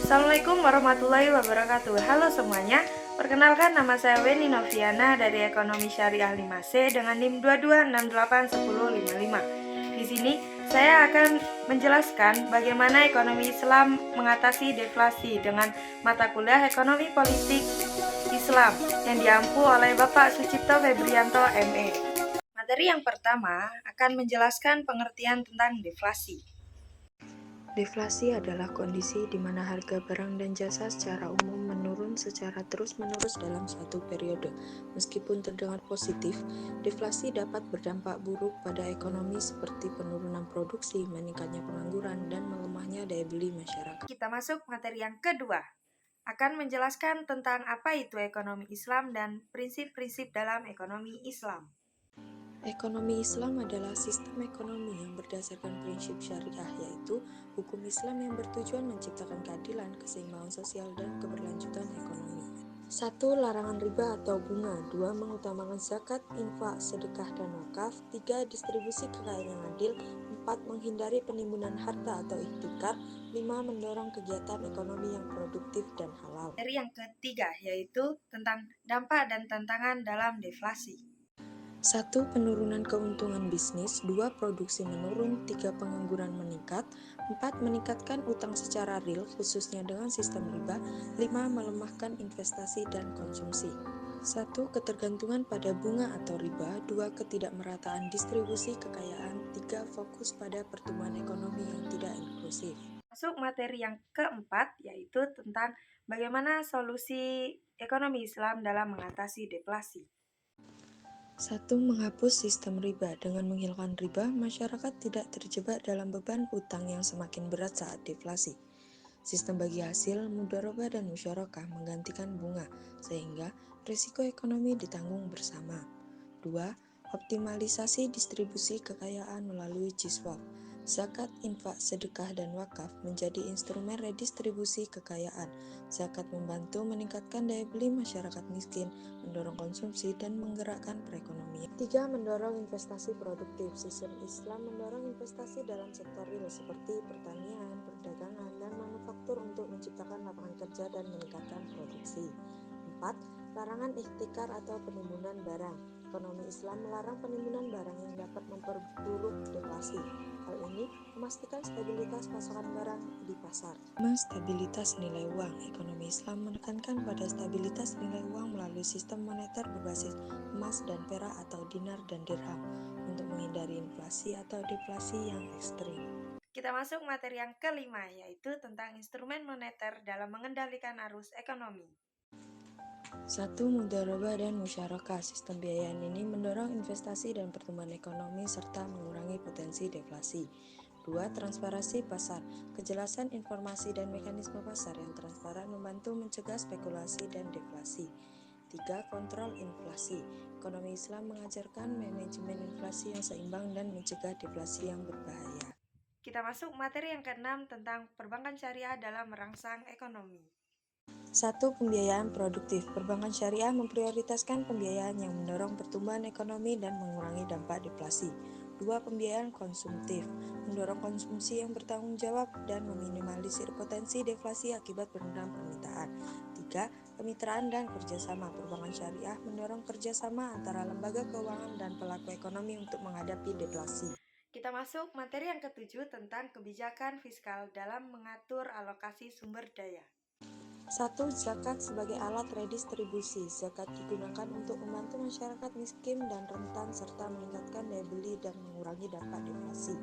Assalamualaikum warahmatullahi wabarakatuh. Halo semuanya, perkenalkan nama saya Weni Noviana dari Ekonomi Syariah 5C dengan NIM 22681055. Di sini saya akan menjelaskan bagaimana ekonomi Islam mengatasi deflasi dengan mata kuliah Ekonomi Politik Islam yang diampu oleh Bapak Sucipto Febrianto ME. Materi yang pertama akan menjelaskan pengertian tentang deflasi. Deflasi adalah kondisi di mana harga barang dan jasa secara umum menurun secara terus-menerus dalam suatu periode. Meskipun terdengar positif, deflasi dapat berdampak buruk pada ekonomi seperti penurunan produksi, meningkatnya pengangguran, dan melemahnya daya beli masyarakat. Kita masuk materi yang kedua, akan menjelaskan tentang apa itu ekonomi Islam dan prinsip-prinsip dalam ekonomi Islam. Ekonomi Islam adalah sistem ekonomi yang berdasarkan prinsip syariah, yaitu hukum Islam yang bertujuan menciptakan keadilan, keseimbangan sosial, dan keberlanjutan ekonomi. 1. Larangan riba atau bunga. 2. Mengutamakan zakat, infak, sedekah, dan wakaf. 3. Distribusi kekayaan yang adil. 4. Menghindari penimbunan harta atau ihtikar. 5. Mendorong kegiatan ekonomi yang produktif dan halal. Materi yang ketiga yaitu tentang dampak dan tantangan dalam deflasi. 1. Penurunan keuntungan bisnis. 2. Produksi menurun. 3. Pengangguran meningkat. 4. Meningkatkan utang secara real, khususnya dengan sistem riba. 5. Melemahkan investasi dan konsumsi. 1. Ketergantungan pada bunga atau riba. 2. Ketidakmerataan distribusi kekayaan. 3. Fokus pada pertumbuhan ekonomi yang tidak inklusif. Masuk materi yang keempat, yaitu tentang bagaimana solusi ekonomi Islam dalam mengatasi deflasi. 1. Menghapus sistem riba. Dengan menghilangkan riba, masyarakat tidak terjebak dalam beban utang yang semakin berat saat deflasi. Sistem bagi hasil, mudharabah dan musyarakah menggantikan bunga, sehingga risiko ekonomi ditanggung bersama. 2. Optimalisasi distribusi kekayaan melalui jiswaf. Zakat, infak, sedekah, dan wakaf menjadi instrumen redistribusi kekayaan. Zakat membantu meningkatkan daya beli masyarakat miskin, mendorong konsumsi, dan menggerakkan perekonomian. 3. Mendorong investasi produktif. Sistem Islam mendorong investasi dalam sektor real seperti pertanian, perdagangan, dan manufaktur untuk menciptakan lapangan kerja dan meningkatkan produksi. 4. Larangan ihtikar atau penimbunan barang. Ekonomi Islam melarang penimbunan barang yang dapat memperburuk deflasi. Hal ini memastikan stabilitas pasokan barang di pasar. 5. Stabilitas nilai uang. Ekonomi Islam menekankan pada stabilitas nilai uang melalui sistem moneter berbasis emas dan perak atau dinar dan dirham untuk menghindari inflasi atau deflasi yang ekstrim. Kita masuk materi yang kelima, yaitu tentang instrumen moneter dalam mengendalikan arus ekonomi. 1. Mudharabah dan musyarakah. Sistem biayaan ini mendorong investasi dan pertumbuhan ekonomi serta mengurangi potensi deflasi. 2. Transparansi pasar. Kejelasan informasi dan mekanisme pasar yang transparan membantu mencegah spekulasi dan deflasi. 3. Kontrol inflasi. Ekonomi Islam mengajarkan manajemen inflasi yang seimbang dan mencegah deflasi yang berbahaya. Kita masuk materi yang keenam tentang perbankan syariah dalam merangsang ekonomi. 1. Pembiayaan produktif. Perbankan syariah memprioritaskan pembiayaan yang mendorong pertumbuhan ekonomi dan mengurangi dampak deflasi. 2. Pembiayaan konsumtif. Mendorong konsumsi yang bertanggung jawab dan meminimalisir potensi deflasi akibat penurunan permintaan. 3. Kemitraan dan kerjasama. Perbankan syariah mendorong kerjasama antara lembaga keuangan dan pelaku ekonomi untuk menghadapi deflasi. Kita masuk materi yang ketujuh tentang kebijakan fiskal dalam mengatur alokasi sumber daya. 1. Zakat sebagai alat redistribusi. Zakat digunakan untuk membantu masyarakat miskin dan rentan serta meningkatkan daya beli dan mengurangi dampak deflasi.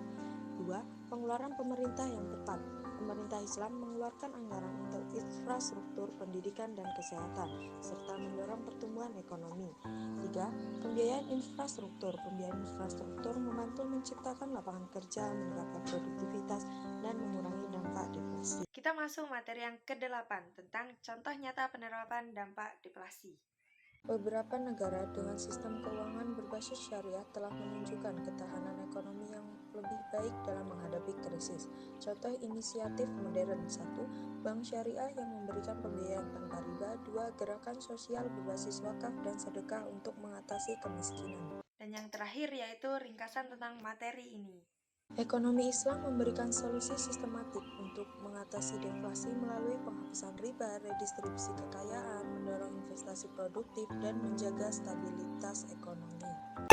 2. Pengeluaran pemerintah yang tepat. Pemerintah Islam mengeluarkan anggaran untuk infrastruktur, pendidikan, dan kesehatan, serta mendorong pertumbuhan ekonomi. 3. Pembiayaan infrastruktur. Pembiayaan infrastruktur membantu menciptakan lapangan kerja, meningkatkan produktivitas, dan mengurangi dampak deflasi. Kita masuk materi yang ke-8 tentang contoh nyata penerapan dampak deflasi. Beberapa negara dengan sistem keuangan berbasis syariah telah menunjukkan ketahanan ekonomi yang lebih baik dalam menghadapi krisis. Contoh inisiatif modern. 1. Bank syariah yang memberikan pembiayaan tanpa riba. 2. Gerakan sosial berbasis wakaf dan sedekah untuk mengatasi kemiskinan. Dan yang terakhir yaitu ringkasan tentang materi ini. Ekonomi Islam memberikan solusi sistematik untuk mengatasi deflasi melalui penghapusan riba, redistribusi kekayaan, mendorong investasi produktif, dan menjaga stabilitas ekonomi.